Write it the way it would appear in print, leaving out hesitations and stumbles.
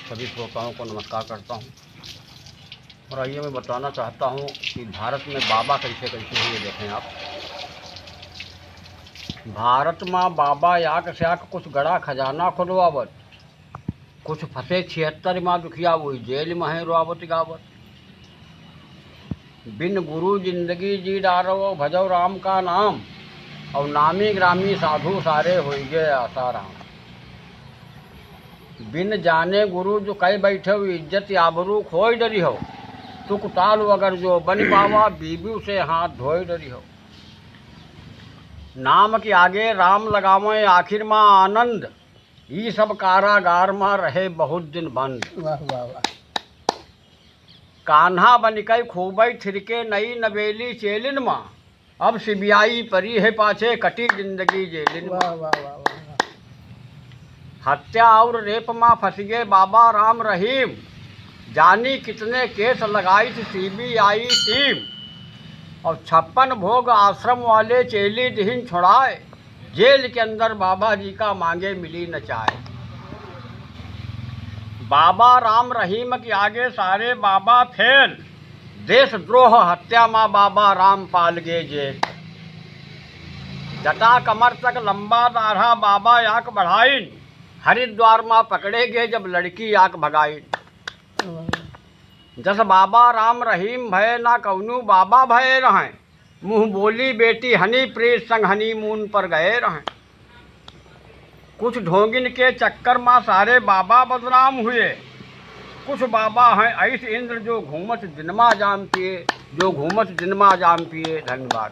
सभी श्रोताओं को नमस्कार करता हूँ। और आइए मैं बताना चाहता हूँ कि भारत में बाबा कैसे कैसे हुए। देखें आप, भारत में बाबा याक से आक कुछ गड़ा खजाना खुलवावत, कुछ फंसे 76 माँ दुखिया वही जेल में है रोआवत गावत। बिन गुरु जिंदगी जी डारो भजो राम का नाम, और नामी ग्रामी साधु सारे होई गए आसाराम। बिन जाने गुरु जो कह बैठे हो इज्जत आबरू खोई डरी हो, तुक ताल अगर जो बन पावा बीबी से हाथ धोई डरी हो। नाम के आगे राम लगावे आखिर में आनंद, ये सब कारागार में रहे बहुत दिन बंद। वाह वाह वाह। कान्हा बनिकई खूबई थिरके नई नवेली चेलिन माँ, अब सीबीआई परी है पाछे कटी जिंदगी जेलिन माँ। वाह वाह वाह वाह। हत्या और रेप में फंस गए बाबा राम रहीम, जानी कितने केस लगाई थी सीबीआई टीम। और 56 भोग आश्रम वाले चेली दिहिन छुड़ाए, जेल के अंदर बाबा जी का मांगे मिली न चाय। बाबा राम रहीम के आगे सारे बाबा फेल, देशद्रोह हत्या में बाबा राम पाल गए जेल। जटा कमर तक लंबा दाढ़ा बाबा याक बढ़ाइन, हरिद्वार में पकड़े गए जब लड़की याक भगाइन। जस बाबा राम रहीम भय ना कौनू बाबा भय रहें, मुँह बोली बेटी हनी प्रीत संग हनीमून पर गए रहें। कुछ ढोंगिन के चक्कर में सारे बाबा बदनाम हुए, कुछ बाबा हैं ऐसे इंद्र जो घूमत दिनमा जाम पिए, जो घूमत दिनमा जाम पिए। धन्यवाद।